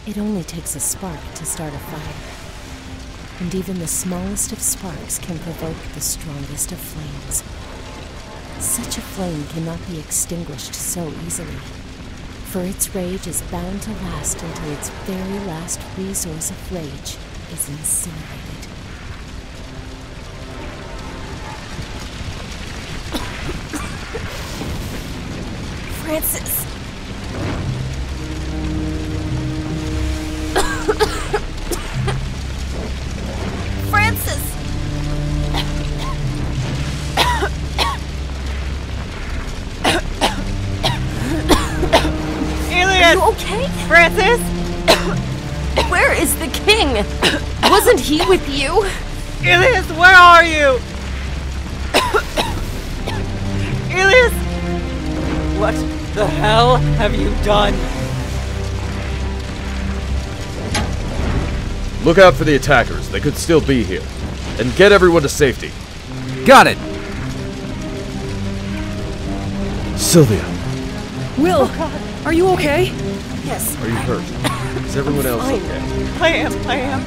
It only takes a spark to start a fire. And even the smallest of sparks can provoke the strongest of flames. Such a flame cannot be extinguished so easily, for its rage is bound to last until its very last resource of rage is incinerated. Francis! Francis! Alias! Are you okay? Francis! Where is the king? Wasn't he with you? Alias, where are you? Alias! What the hell have you done? Look out for the attackers. They could still be here. And get everyone to safety. Got it! Sylvia, Will, are you okay? Yes. are you hurt? Is everyone else fine. okay? I am.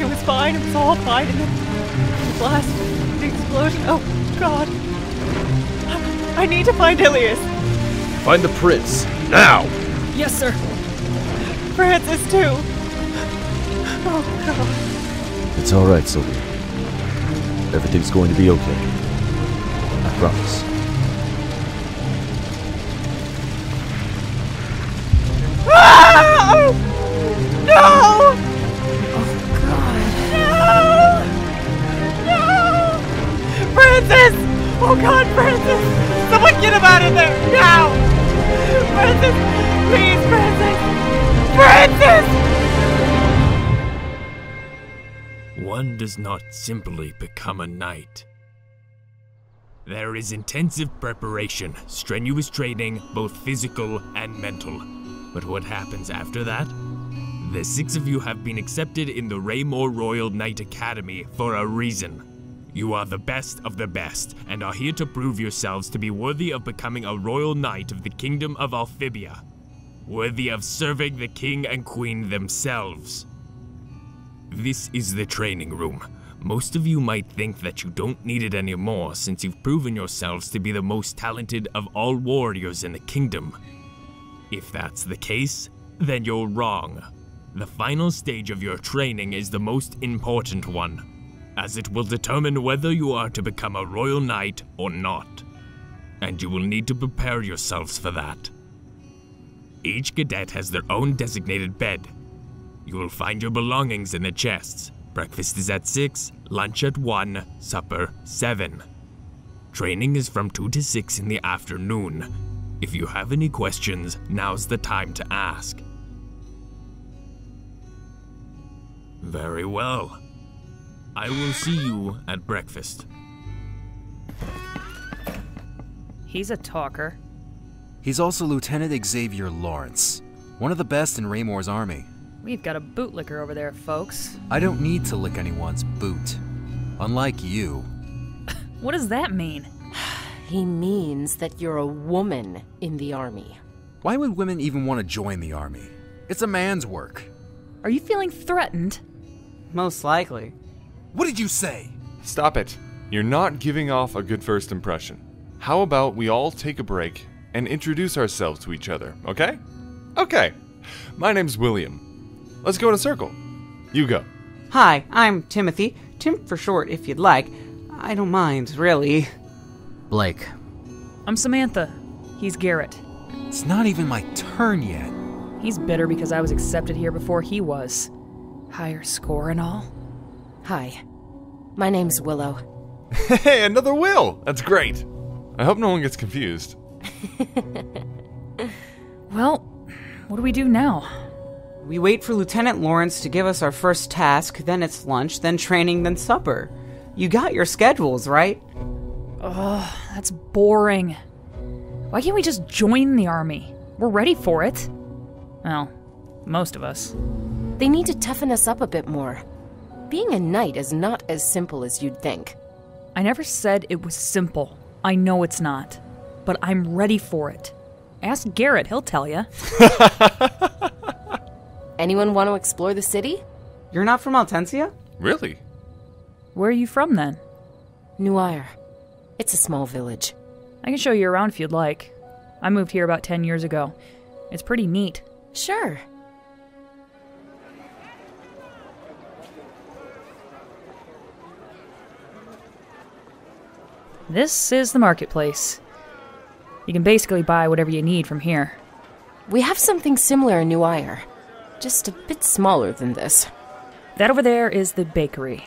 It was fine. It was all fine. And then the blast, the explosion. Oh, God. I need to find Ilias. Find the prince. Now! Yes, sir. Francis, too. Oh, God. It's alright, Sylvia. Everything's going to be okay. I promise. Ah! No! Oh, God. No! Francis! Oh, God, Francis! Someone get him out of there! Now! Francis! Please, Francis! Francis! One does not simply become a knight. There is intensive preparation, strenuous training, both physical and mental. But what happens after that? The 6 of you have been accepted in the Raymour Royal Knight Academy for a reason. You are the best of the best, and are here to prove yourselves to be worthy of becoming a Royal Knight of the Kingdom of Olphibia. Worthy of serving the King and Queen themselves. This is the training room. Most of you might think that you don't need it anymore since you've proven yourselves to be the most talented of all warriors in the kingdom. If that's the case, then you're wrong. The final stage of your training is the most important one, as it will determine whether you are to become a royal knight or not. And you will need to prepare yourselves for that. Each cadet has their own designated bed. You will find your belongings in the chests. Breakfast is at 6, lunch at 1, supper 7. Training is from 2 to 6 in the afternoon. If you have any questions, now's the time to ask. Very well. I will see you at breakfast. He's a talker. He's also Lieutenant Xavier Lawrence, one of the best in Raymour's army. We've got a bootlicker over there, folks. I don't need to lick anyone's boot. Unlike you. What does that mean? He means that you're a woman in the army. Why would women even want to join the army? It's a man's work. Are you feeling threatened? Most likely. What did you say? Stop it. You're not giving off a good first impression. How about we all take a break and introduce ourselves to each other, okay? Okay. My name's William. Let's go in a circle. You go. Hi, I'm Timothy. Tim for short, if you'd like. I don't mind, really. Blake. I'm Samantha. He's Garrett. It's not even my turn yet. He's bitter because I was accepted here before he was. Higher score and all. Hi. My name's Willow. Hey, another Will! That's great. I hope no one gets confused. Well, what do we do now? We wait for Lieutenant Lawrence to give us our first task, then it's lunch, then training, then supper. You got your schedules, right? Ugh, that's boring. Why can't we just join the army? We're ready for it. Well, most of us. They need to toughen us up a bit more. Being a knight is not as simple as you'd think. I never said it was simple. I know it's not. But I'm ready for it. Ask Garrett, he'll tell you. Anyone want to explore the city? You're not from Altensia? Really? Where are you from, then? Nuire. It's a small village. I can show you around if you'd like. I moved here about 10 years ago. It's pretty neat. Sure. This is the marketplace. You can basically buy whatever you need from here. We have something similar in Nuire. Just a bit smaller than this. That over there is the bakery.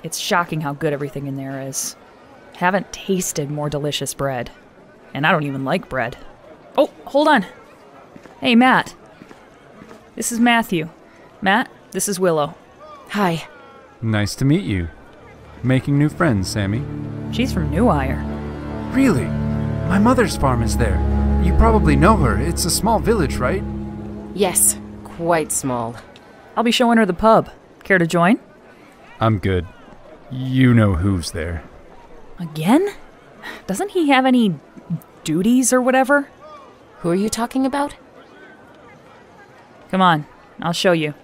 It's shocking how good everything in there is. Haven't tasted more delicious bread. And I don't even like bread. Oh, hold on. Hey, Matt. This is Matthew. Matt, this is Willow. Hi. Nice to meet you. Making new friends, Sammy. She's from Nuire. Really? My mother's farm is there. You probably know her. It's a small village, right? Yes, quite small. I'll be showing her the pub. Care to join? I'm good. You know who's there. Again? Doesn't he have any duties or whatever? Who are you talking about? Come on, I'll show you.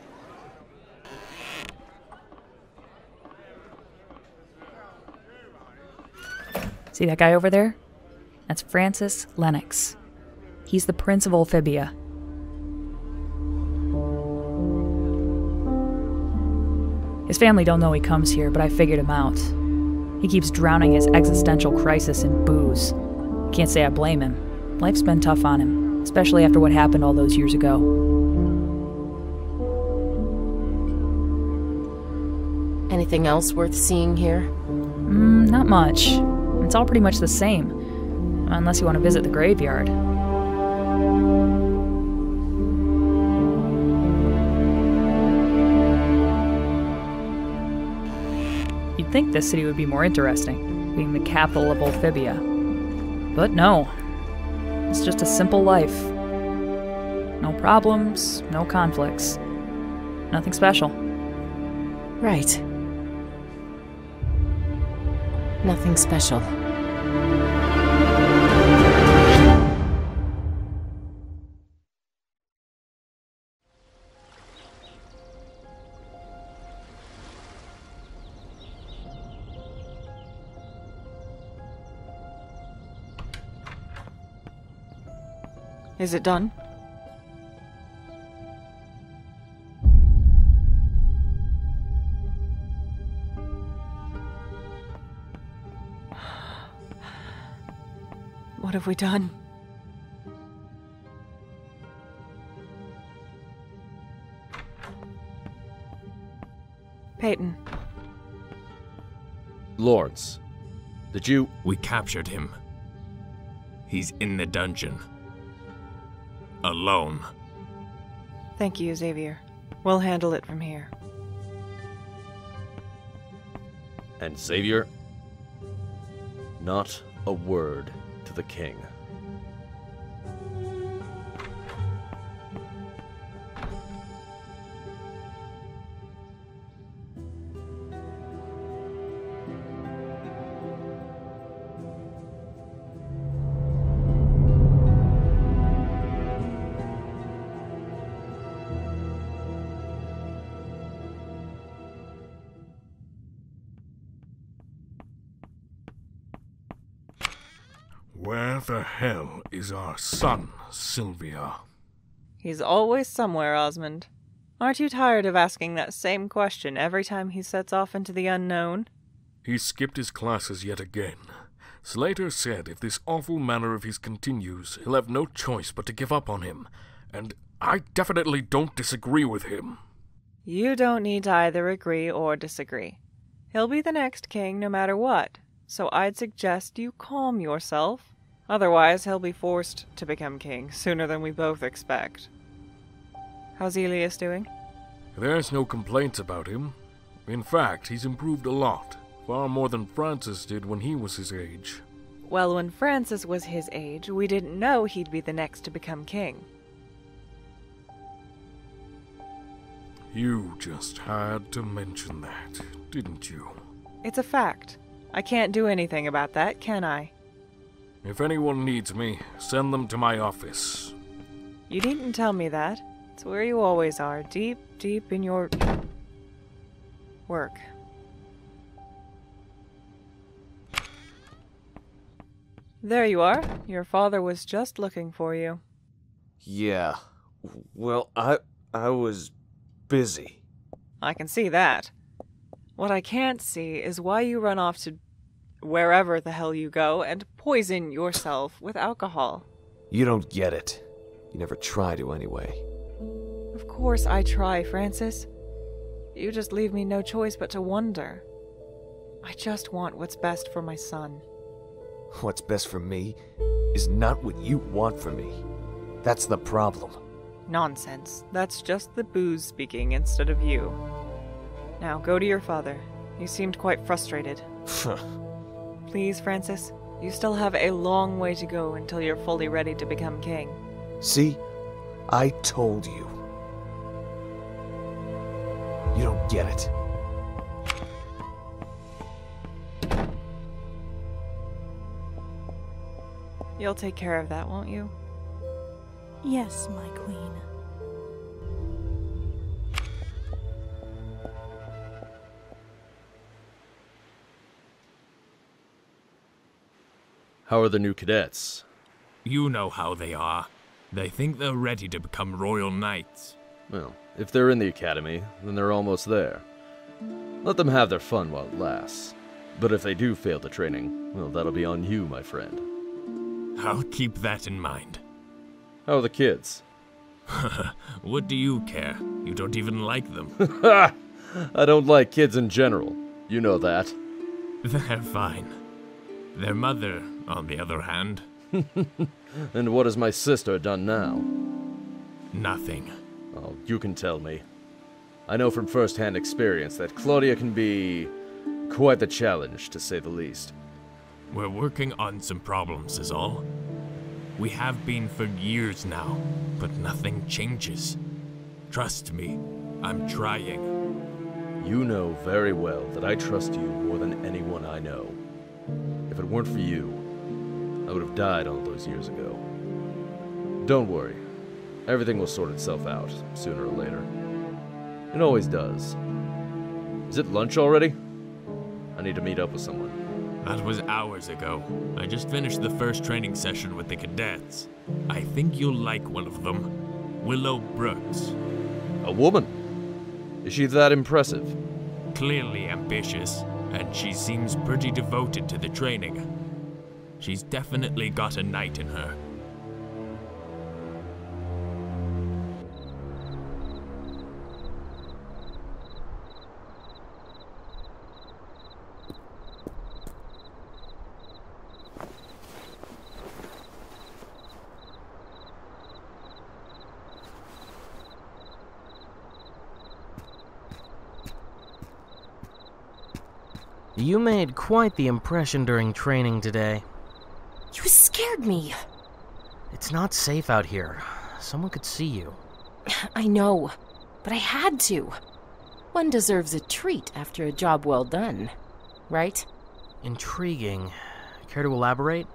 See that guy over there? That's Francis Lennox. He's the Prince of Olphibia. His family don't know he comes here, but I figured him out. He keeps drowning his existential crisis in booze. Can't say I blame him. Life's been tough on him, especially after what happened all those years ago. Anything else worth seeing here? Not much. It's all pretty much the same. Unless you want to visit the graveyard. You'd think this city would be more interesting, being the capital of Olphibia. But no. It's just a simple life. No problems, no conflicts. Nothing special. Right. Nothing special. Is it done? What have we done? Peyton. Lawrence, did you... We captured him. He's in the dungeon. Alone. Thank you, Xavier. We'll handle it from here. And Xavier? Not a word to the king. Where the hell is our son, Sylvia? He's always somewhere, Osmond. Aren't you tired of asking that same question every time he sets off into the unknown? He skipped his classes yet again. Slater said if this awful manner of his continues, he'll have no choice but to give up on him. And I definitely don't disagree with him. You don't need to either agree or disagree. He'll be the next king no matter what, so I'd suggest you calm yourself. Otherwise, he'll be forced to become king sooner than we both expect. How's Elias doing? There's no complaints about him. In fact, he's improved a lot. Far more than Francis did when he was his age. Well, when Francis was his age, we didn't know he'd be the next to become king. You just had to mention that, didn't you? It's a fact. I can't do anything about that, can I? If anyone needs me, send them to my office. You needn't tell me that. It's where you always are, deep, deep in your work. There you are. Your father was just looking for you. Yeah. Well, I was busy. I can see that. What I can't see is why you run off to wherever the hell you go and poison yourself with alcohol. You don't get it. You never try to anyway. Of course I try, Francis. You just leave me no choice but to wonder. I just want what's best for my son. What's best for me is not what you want for me. That's the problem. Nonsense. That's just the booze speaking instead of you. Now go to your father. You seemed quite frustrated. Please, Francis. You still have a long way to go until you're fully ready to become king. See? I told you. You don't get it. You'll take care of that, won't you? Yes, my queen. How are the new cadets? You know how they are. They think they're ready to become royal knights. Well, if they're in the academy, then they're almost there. Let them have their fun while it lasts. But if they do fail the training, well, that'll be on you, my friend. I'll keep that in mind. How are the kids? What do you care? You don't even like them. I don't like kids in general. You know that. They're fine. Their mother, on the other hand... And what has my sister done now? Nothing. Oh, you can tell me. I know from first-hand experience that Claudia can be quite the challenge, to say the least. We're working on some problems, is all. We have been for years now, but nothing changes. Trust me, I'm trying. You know very well that I trust you more than anyone I know. If it weren't for you, I would have died all those years ago. Don't worry. Everything will sort itself out, sooner or later. It always does. Is it lunch already? I need to meet up with someone. That was hours ago. I just finished the first training session with the cadets. I think you'll like one of them. Willow Brooks. A woman? Is she that impressive? Clearly ambitious, and she seems pretty devoted to the training. She's definitely got a knight in her. You made quite the impression during training today. You scared me. It's not safe out here. Someone could see you. I know, but I had to. One deserves a treat after a job well done, right? Intriguing. Care to elaborate?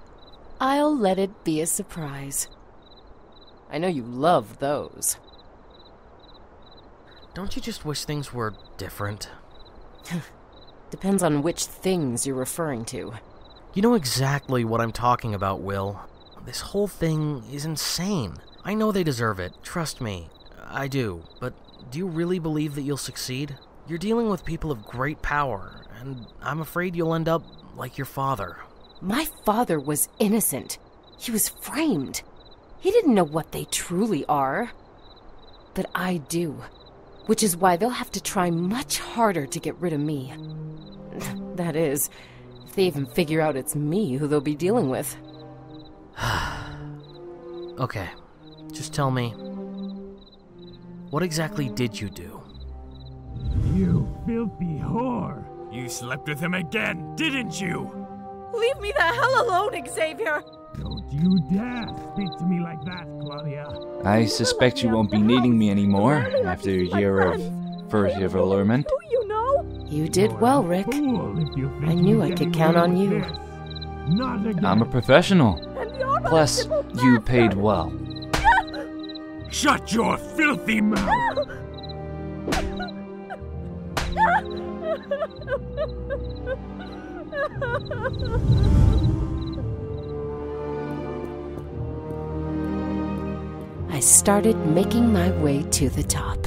I'll let it be a surprise. I know you love those. Don't you just wish things were different? Depends on which things you're referring to. You know exactly what I'm talking about, Will. This whole thing is insane. I know they deserve it, trust me. I do, but do you really believe that you'll succeed? You're dealing with people of great power, and I'm afraid you'll end up like your father. My father was innocent. He was framed. He didn't know what they truly are. But I do, which is why they'll have to try much harder to get rid of me. That is, if they even figure out it's me who they'll be dealing with. Okay, just tell me, what exactly did you do? You filthy whore! You slept with him again, didn't you? Leave me the hell alone, Xavier! Don't you dare speak to me like that, Claudia. I suspect you won't be needing me anymore after a year of furtive allurement. Do you know? You did well, Rick. I knew I could count on you. I'm a professional. Plus, you paid well. Shut your filthy mouth! I started making my way to the top.